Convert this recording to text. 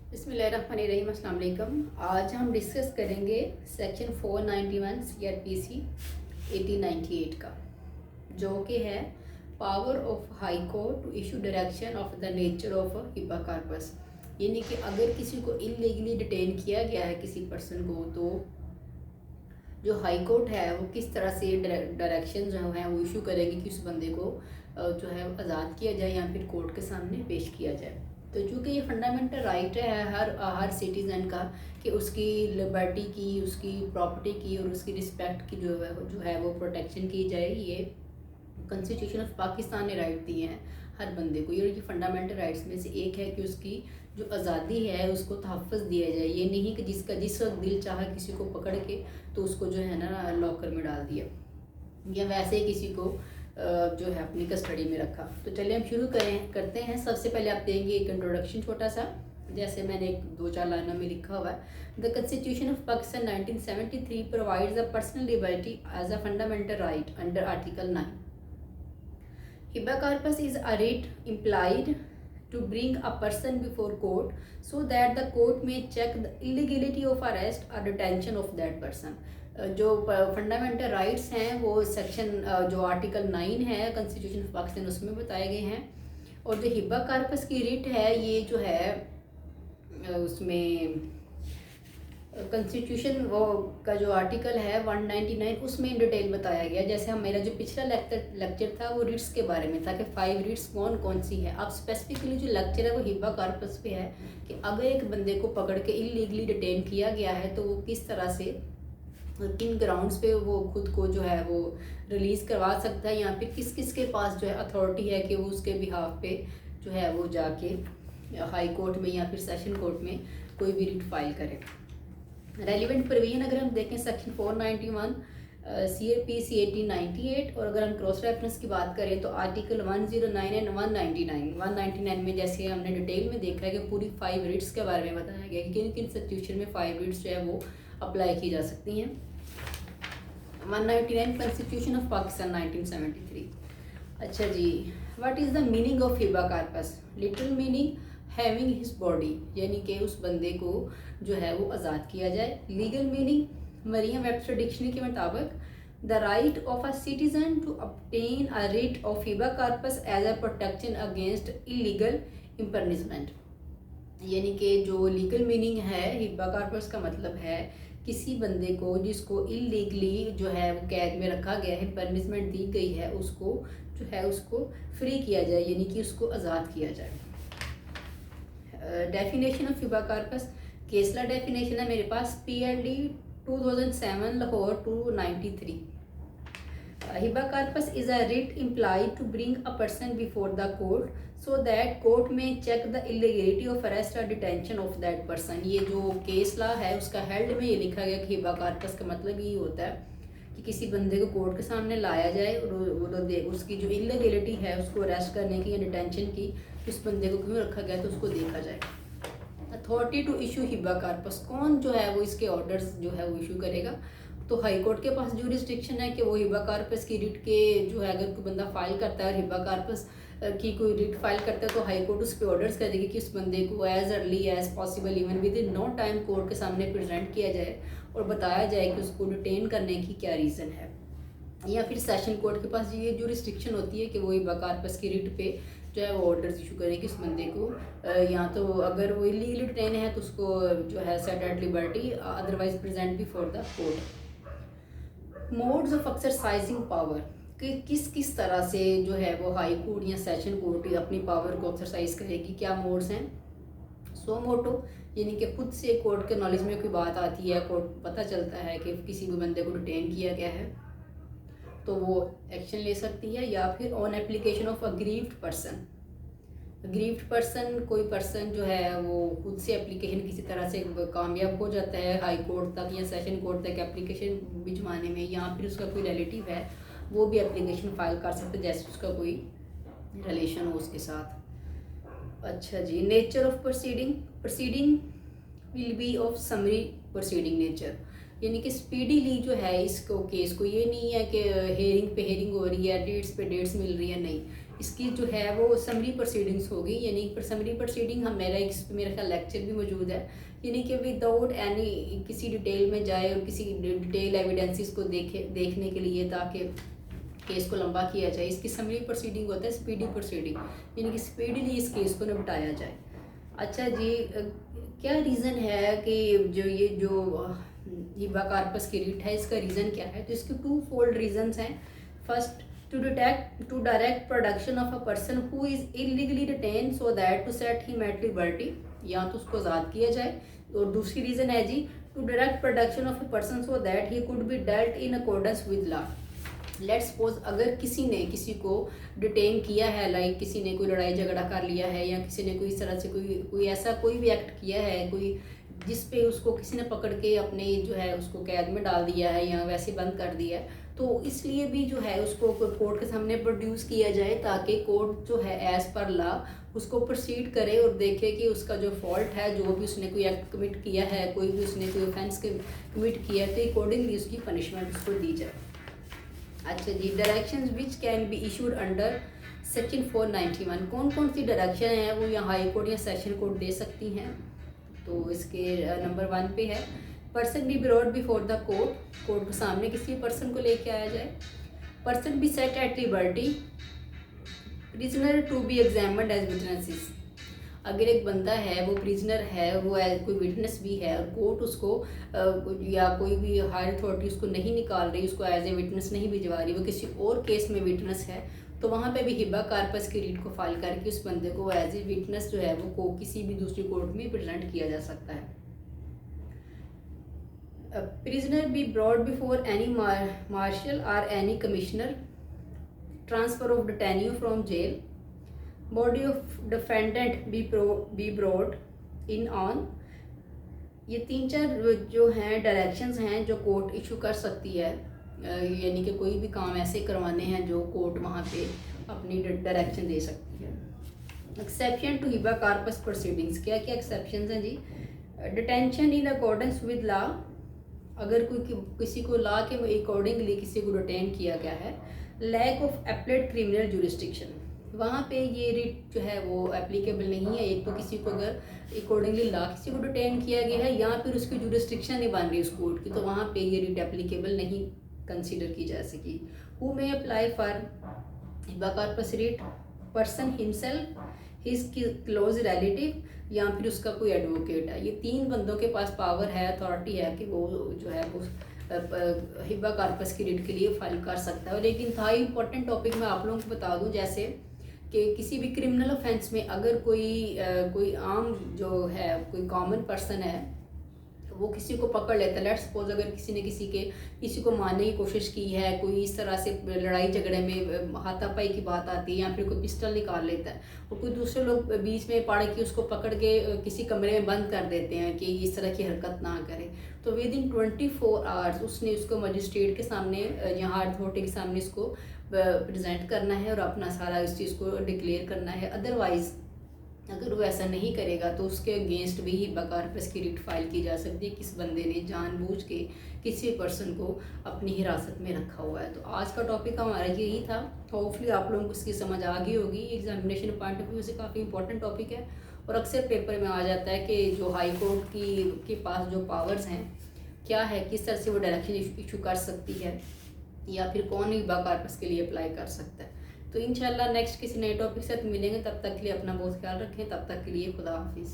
बिस्मिल्लाहिर्रहमानिर्रहीम, अस्सलाम वालेकुम। आज हम डिस्कस करेंगे सेक्शन 491 CRPC 1898 का, जो कि है power of high court to issue direction of the nature of habeas corpus. यानी कि अगर किसी को इलीगली डिटेन किया गया है किसी पर्सन को, तो जो हाई कोर्ट है वो किस तरह से डायरेक्शन जो है वो इशू करेगी कि उस बंदे को जो है आज़ाद किया जाए या फिर कोर्ट के सामने पेश किया जाए। तो चूँकि ये फंडामेंटल राइट है हर सिटीज़न का कि उसकी लिबर्टी की, उसकी प्रॉपर्टी की और उसकी रिस्पेक्ट की जो है वो प्रोटेक्शन की जाए। ये कॉन्स्टिट्यूशन ऑफ पाकिस्तान ने राइट दिए हैं हर बंदे को। ये फंडामेंटल राइट्स में से एक है कि उसकी जो आज़ादी है उसको तहफ़्फ़ुज़ दिया जाए। ये नहीं कि जिस वक्त दिल चाहा किसी को पकड़ के तो उसको जो है ना लॉकर में डाल दिया या वैसे ही किसी को जो है अपनी कस्टडी में रखा। तो चलिए हम शुरू करते हैं। सबसे पहले आप देंगे एक इंट्रोडक्शन छोटा सा, जैसे मैंने एक 2-4 लाइनों में लिखा हुआ है। The constitution of Pakistan 1973 provides a personal liberty as a fundamental right under article 9। Hiba corpus is a right implied to bring a person before court so that the court may check the illegality of arrest or detention of that person। जो fundamental rights हैं वो section जो article 9 है constitution of Pakistan उसमें बताए गए हैं। और जो हिबा कार्पस की रिट है ये जो है उसमें कॉन्स्टिट्यूशन वो का जो आर्टिकल है 199 उसमें इन डिटेल बताया गया। जैसे हम मेरा जो पिछला लेक्चर था वो रिट्स के बारे में था कि 5 रिट्स कौन कौन सी है। अब स्पेसिफिकली जो लेक्चर है वो हिबा कार्पस पे है कि अगर एक बंदे को पकड़ के इलीगली डिटेन किया गया है तो वो किस तरह से और किन ग्राउंड्स पे वो खुद को जो है वो रिलीज़ करवा सकता है, या फिर किस किस के पास जो है अथॉरिटी है कि वो उसके बिहाफ पे जो है वो जाके हाई कोर्ट में या फिर सेशन कोर्ट में कोई भी रिट फाइल करे। रेलिवेंट प्रोविजन अगर हम देखें सेक्शन 491 CRPC 1898, और अगर हम क्रॉस रेफरेंस की बात करें तो आर्टिकल 109 एंड 199 में जैसे हमने डिटेल में देखा है कि पूरी 5 रिट्स के बारे में बताया गया कि किन किन सिचुएशन में 5 रिट्स जो है वो अप्लाई की जा सकती हैं। 199 कॉन्स्टिट्यूशन ऑफ पाकिस्तान 1973। अच्छा जी, what is the meaning of habeas corpus? Literal meaning having his body, यानी कि उस बंदे को जो है वो आज़ाद किया जाए। Legal meaning Merriam Webster dictionary के मुताबिक the right of a citizen to obtain a writ of habeas corpus as a protection against illegal imprisonment. यानी कि जो लीगल मीनिंग है हिबा कार्पस का मतलब है किसी बंदे को जिसको इलीगली जो है वो कैद में रखा गया है, पनिशमेंट दी गई है, उसको जो है उसको फ्री किया जाए, यानी कि उसको आज़ाद किया जाए। Definition of habeas corpus, case law definition है मेरे पास PLD 2007 Lahore 293। Habeas corpus is a writ implied to bring a person before the court so that court may check the illegality of arrest और डिटेंशन ऑफ दैट पर्सन। ये जो case ला है उसका held में ये लिखा गया कि हिबा कार्पस का मतलब ये होता है कि किसी बंदे को कोर्ट के सामने लाया जाए और उसकी जो इलीगलिटी है उसको अरेस्ट करने की या डिटेंशन की, उस बंदे को क्यों रखा गया तो उसको देखा जाए। Authority to issue habeas corpus, कौन जो है वो इसके ऑर्डर्स जो है वो इशू करेगा? तो हाई कोर्ट के पास जो रिस्ट्रिक्शन है कि वो हिबा कार्पस की रिट के जो है अगर कोई बंदा फाइल करता है और हिबा कार्पस की कोई रिट फाइल करता है तो हाई कोर्ट उस पर ऑर्डर्स कर देगी कि उस बंदे को as early as possible even within no time court के सामने प्रेजेंट किया जाए और बताया जाए कि उसको डिटेन करने की क्या रीज़न है। या फिर सेशन कोर्ट के पास ये जो रिस्ट्रिक्शन होती है कि वो हिबा कार्पस की रिट पे जो है वो ऑर्डर्स इशू करेगी उस बंदे को, या तो अगर वो इलीगली डिटेन है तो उसको जो है set at liberty, otherwise present before the court. Modes of exercising power, कि किस किस तरह से जो है वो हाई कोर्ट या सेशन कोर्ट अपनी पावर को एक्सरसाइज करेगी, क्या मोड्स हैं? सो मोटो, यानी कि खुद से कोर्ट के नॉलेज में कोई बात आती है, कोर्ट पता चलता है कि किसी भी बंदे को डिटेन किया गया है तो वो एक्शन ले सकती है। या फिर on application of aggrieved person, aggrieved person कोई पर्सन जो है वो खुद से एप्लीकेशन किसी तरह से कामयाब हो जाता है हाई कोर्ट तक या सेशन कोर्ट तक एप्लीकेशन भिजवाने में, या फिर उसका कोई रिलेटिव है वो भी एप्लीकेशन फाइल कर सकते जैसे उसका कोई रिलेशन हो उसके साथ। अच्छा जी, nature of proceeding will be of summary proceeding nature, यानी कि स्पीडीली जो है इसको केस को, ये नहीं है कि हेयरिंग पे हेयरिंग हो रही है, डेट्स पे डेट्स मिल रही है, नहीं, इसकी जो है वो समरी प्रोसीडिंग्स होगी, यानी समरी प्रोसीडिंग हम मेरा ख्याल लेक्चर भी मौजूद है, यानी कि विदाउट एनी किसी डिटेल में जाए और किसी डिटेल एविडेंसेस को देखने के लिए ताकि केस को लंबा किया जाए, इसकी समरी प्रोसीडिंग होता है स्पीडी प्रोसीडिंग, यानी कि स्पीडीली इस केस को निपटाया जाए। अच्छा जी, क्या रीज़न है कि जो हिबा कार्पस की रिट है, इसका रीज़न क्या है? तो इसके 2 फोल्ड रीजंस हैं। First, to direct production of a person who is illegally detain so that to set him at liberty, या तो उसको आज़ाद किया जाए। और दूसरी रीज़न है जी, to direct production of a person so that he could be dealt in accordance with law. Let's suppose अगर किसी ने किसी को डिटेन किया है, लाइक किसी ने कोई लड़ाई झगड़ा कर लिया है, या किसी ने कोई इस तरह से कोई ऐसा कोई भी एक्ट किया है, कोई जिस पे उसको किसी ने पकड़ के अपने जो है उसको कैद में डाल दिया है या वैसे बंद कर दिया है, तो इसलिए भी जो है उसको कोर्ट के सामने प्रोड्यूस किया जाए ताकि कोर्ट जो है एज पर लॉ उसको प्रोसीड करे और देखे कि उसका जो फॉल्ट है, जो भी उसने कोई एक्ट कमिट किया है, कोई भी उसने कोई ऑफेंस कमिट किया है, तो अकॉर्डिंगली उसकी पनिशमेंट उसको दी जाए। अच्छा जी, directions which can be issued under section 491, कौन कौन सी डायरेक्शन है वो या हाई कोर्ट या सेशन कोर्ट दे सकती हैं? तो इसके नंबर 1 पे है, person be brought before the court, court के सामने किसी पर्सन को लेके आया जाए। Person be set at liberty, prisoner to be examined as witnesses, अगर एक बंदा है वो प्रिजनर है, वो एज कोई विटनेस भी है और कोर्ट उसको या कोई भी हायर अथॉरिटी उसको नहीं निकाल रही, उसको एज ए विटनेस नहीं भिजवा रही, वो किसी और केस में विटनेस है, तो वहाँ पे भी हिबा कार्पस की रीट को फाइल करके उस बंदे को एज ए विटनेस जो है वो किसी भी दूसरी कोर्ट में प्रेजेंट किया जा सकता है। Prisoner be brought before any marshal और any commissioner, transfer of detenue from jail, body of defendant be brought in on. ये 3-4 जो हैं डायरेक्शंस हैं जो कोर्ट इशू कर सकती है, यानी कि कोई भी काम ऐसे करवाने हैं जो कोर्ट वहाँ पे अपनी डायरेक्शन दे सकती है। Exception to habeas corpus proceedings, क्या क्या एक्सेप्शंस हैं जी? Detention in accordance with law, अगर कोई किसी को लॉ के अकॉर्डिंगली किसी को डिटेन किया गया है। Lack of appellate criminal jurisdiction, वहाँ पे ये रिट जो है वो एप्लीकेबल नहीं है। एक तो किसी को अगर अकॉर्डिंगली लॉ किसी को डिटेन किया गया है या फिर उसकी जुरिस्डिक्शन नहीं बन रही उस कोर्ट की, तो वहाँ पे ये रिट एप्लीकेबल नहीं कंसीडर की जा सकी। Who may apply for habeas corpus writ? Person himself, his close relative, या फिर उसका कोई एडवोकेट है। ये 3 बंदों के पास पावर है, अथॉरिटी है कि वो जो है वो हिबा कार्पस की रिट के लिए फाइल कर सकता है। लेकिन था इम्पोर्टेंट टॉपिक मैं आप लोगों को बता दूं, जैसे कि किसी भी क्रिमिनल ऑफेंस में अगर कोई आम जो है कोई कॉमन पर्सन है वो किसी को पकड़ लेता है, लेट्स सपोज अगर किसी ने किसी को मारने की कोशिश की है, कोई इस तरह से लड़ाई झगड़े में हाथापाई की बात आती है या फिर कोई पिस्टल निकाल लेता है और कोई दूसरे लोग बीच में पड़ के उसको पकड़ के किसी कमरे में बंद कर देते हैं कि इस तरह की हरकत ना करे, तो विद इन 24 आवर्स उसने उसको मजिस्ट्रेट के सामने या हायर अथॉरिटी के सामने इसको प्रेजेंट करना है और अपना सारा इस चीज़ को डिक्लेयर करना है। अदरवाइज़ अगर वो ऐसा नहीं करेगा तो उसके अगेंस्ट भी हिबा कार्पस की रिट फाइल की जा सकती है, किस बंदे ने जानबूझ के किसी पर्सन को अपनी हिरासत में रखा हुआ है। तो आज का टॉपिक हमारा यही था। होपफुली आप लोगों को इसकी समझ आ गई होगी। एग्जामिनेशन पॉइंट ऑफ व्यू से काफ़ी इंपॉर्टेंट टॉपिक है और अक्सर पेपर में आ जाता है कि जो हाई कोर्ट के पास जो पावर्स हैं क्या है, किस तरह से वो डायरेक्शन इशू कर सकती है या फिर कौन हिबा कार्पस के लिए अप्लाई कर सकता है। तो इंशाल्लाह नेक्स्ट किसी नए टॉपिक से मिलेंगे, तब तक के लिए अपना बहुत ख्याल रखें। तब तक के लिए खुदा हाफिज़।